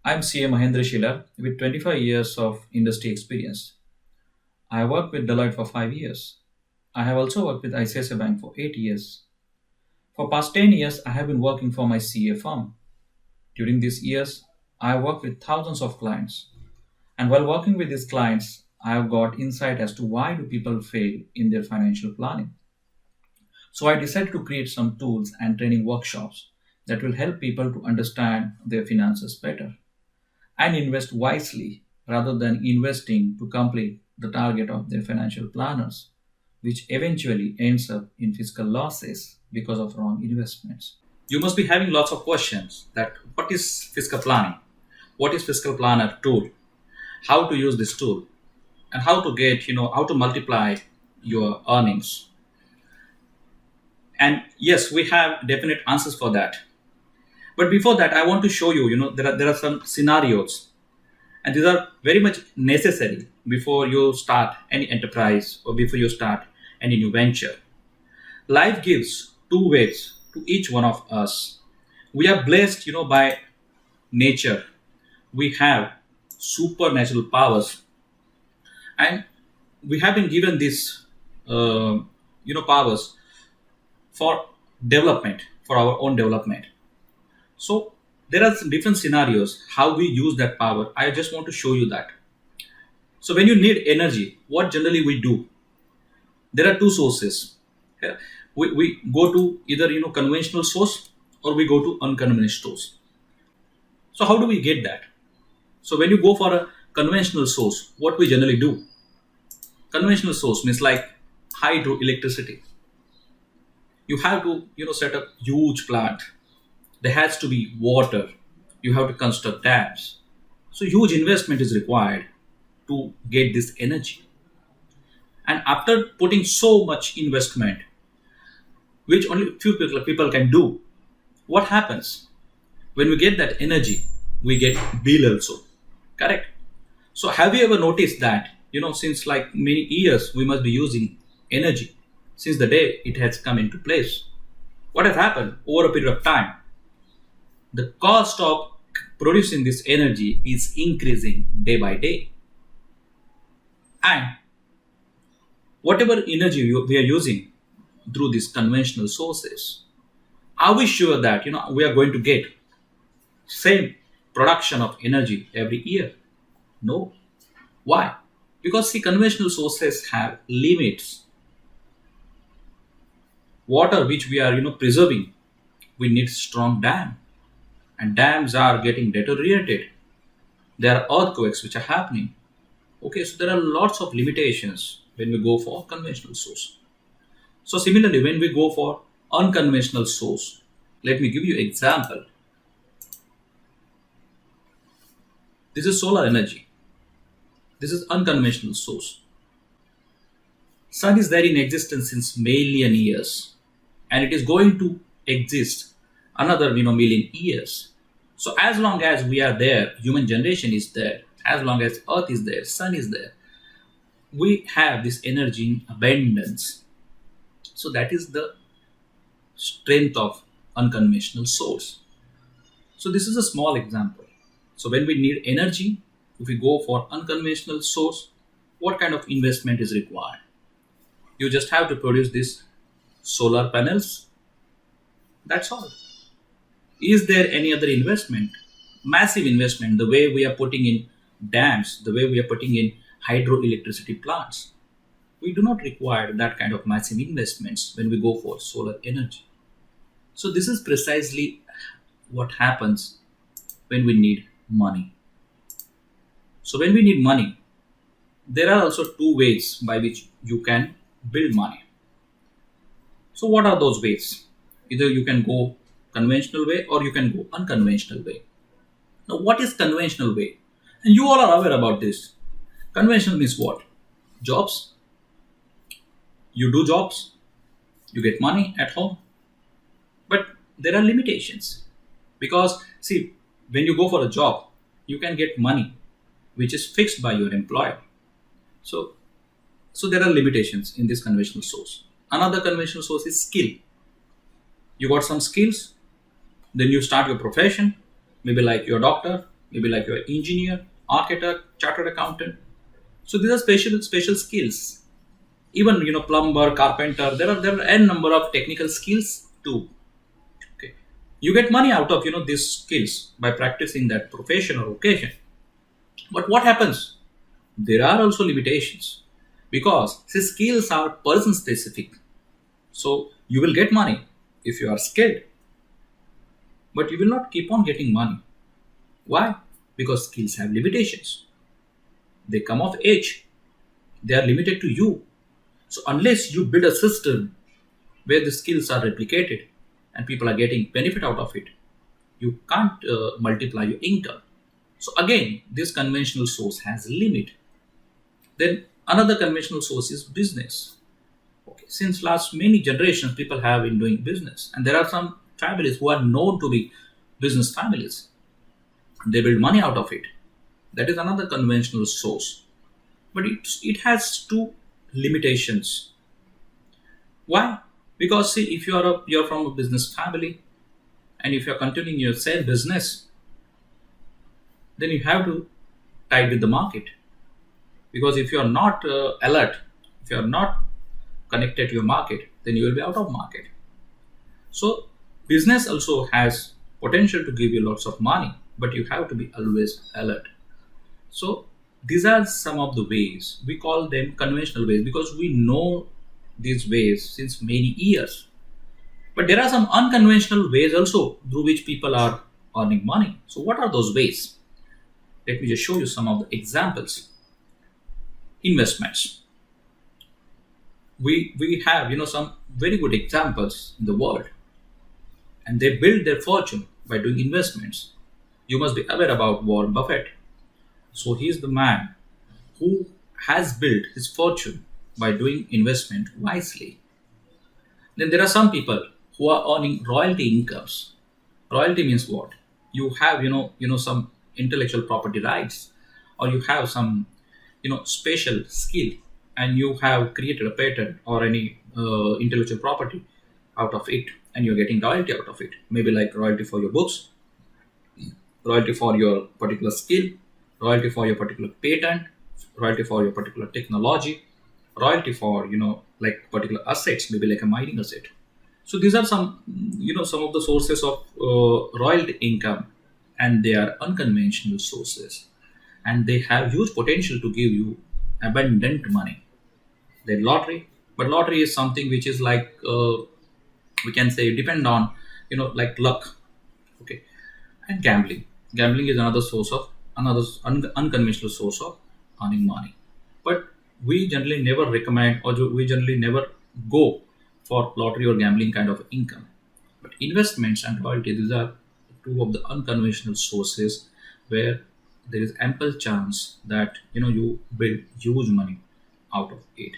I'm CA Mahendra Shila with 25 years of industry experience. I worked with Deloitte for 5 years. I have also worked with ICICI Bank for 8 years. For past 10 years, I have been working for my CA firm. During these years, I have worked with thousands of clients. And while working with these clients, I have got insight as to why do people fail in their financial planning. So I decided to create some tools and training workshops that will help people to understand their finances better and invest wisely rather than investing to complete the target of their financial planners, which eventually ends up in fiscal losses because of wrong investments. You must be having lots of questions that what is fiscal planning? What is fiscal planner tool? How to use this tool? And how to get, how to multiply your earnings. And yes, we have definite answers for that. But before that, I want to show you, there are some scenarios and these are very much necessary before you start any enterprise or before you start any new venture. Life gives two ways to each one of us. We are blessed, by nature. We have supernatural powers, and we have been given these, powers for development, for our own development. So there are some different scenarios how we use that power. I just want to show you that. So when you need energy, what generally we do? There are two sources. Yeah. We go to either conventional source or we go to unconventional source. So how do we get that? So when you go for a conventional source, what we generally do? Conventional source means like hydroelectricity. You have to set up huge plant. There has to be water. You have to construct dams. So huge investment is required to get this energy. And after putting so much investment, which only few people can do, what happens? When we get that energy, we get bill also. Correct? So have you ever noticed that, since like many years, we must be using energy since the day it has come into place. What has happened over a period of time? The cost of producing this energy is increasing day by day. And whatever energy we are using through these conventional sources, are we sure that we are going to get same production of energy every year? No. Why? Because see, conventional sources have limits. Water which we are preserving, we need strong dam, and dams are getting deteriorated. There are earthquakes which are happening. Okay, so there are lots of limitations when we go for conventional source. So similarly, when we go for unconventional source, let me give you example. This is solar energy. This is unconventional source. Sun is there in existence since million years, and it is going to exist another million years. So as long as we are there, human generation is there. As long as Earth is there, Sun is there, we have this energy in abundance. So that is the strength of unconventional source. So this is a small example. So when we need energy, if we go for unconventional source, what kind of investment is required? You just have to produce these solar panels. That's all. Is there any other investment? Massive investment, the way we are putting in dams, the way we are putting in hydroelectricity plants. We do not require that kind of massive investments when we go for solar energy. So this is precisely what happens when we need money. So when we need money, there are also two ways by which you can build money. So what are those ways? Either you can go conventional way or you can go unconventional way. Now what is conventional way? And you all are aware about this. Conventional means what? Jobs. You do jobs, you get money at home. But there are limitations. Because see, when you go for a job, you can get money which is fixed by your employer. So so there are limitations in this conventional source. Another conventional source is skill. You got some skills, then you start your profession, maybe like you're a doctor, maybe like you're engineer, architect, chartered accountant. So these are special skills. Even plumber, carpenter. There are n number of technical skills too. Okay, you get money out of these skills by practicing that profession or vocation. But what happens? There are also limitations because these skills are person specific. So you will get money if you are skilled, but you will not keep on getting money. Why? Because skills have limitations. They come of age. They are limited to you. So unless you build a system where the skills are replicated and people are getting benefit out of it, you can't multiply your income. So again, this conventional source has a limit. Then another conventional source is business. Okay, since last many generations, people have been doing business, and there are some families who are known to be business families. They build money out of it. That is another conventional source, but it has two limitations. Why? Because see, if you're from a business family, and if you're continuing your same business, then you have to tie with the market. Because if you are not alert, if you are not connected to your market, then you will be out of market. So business also has potential to give you lots of money, but you have to be always alert. So these are some of the ways. We call them conventional ways because we know these ways since many years. But there are some unconventional ways also through which people are earning money. So what are those ways? Let me just show you some of the examples. Investments. We have some very good examples in the world, and they build their fortune by doing investments. You must be aware about Warren Buffett. So he is the man who has built his fortune by doing investment wisely. Then there are some people who are earning royalty incomes. Royalty means what? You have some intellectual property rights, or you have some special skill, and you have created a patent or any intellectual property out of it, and you're getting royalty out of it. Maybe like royalty for your books, royalty for your particular skill, royalty for your particular patent, royalty for your particular technology, royalty for like particular assets, maybe like a mining asset. So these are some of the sources of royalty income, and they are unconventional sources, and they have huge potential to give you abundant money. Then lottery, but lottery is something which is like we can say depend on like luck. Okay, and gambling is another source of unconventional source of earning money. But we generally never recommend, or we generally never go for lottery or gambling kind of income. But investments and royalty, these are two of the unconventional sources where there is ample chance that you build huge money out of it.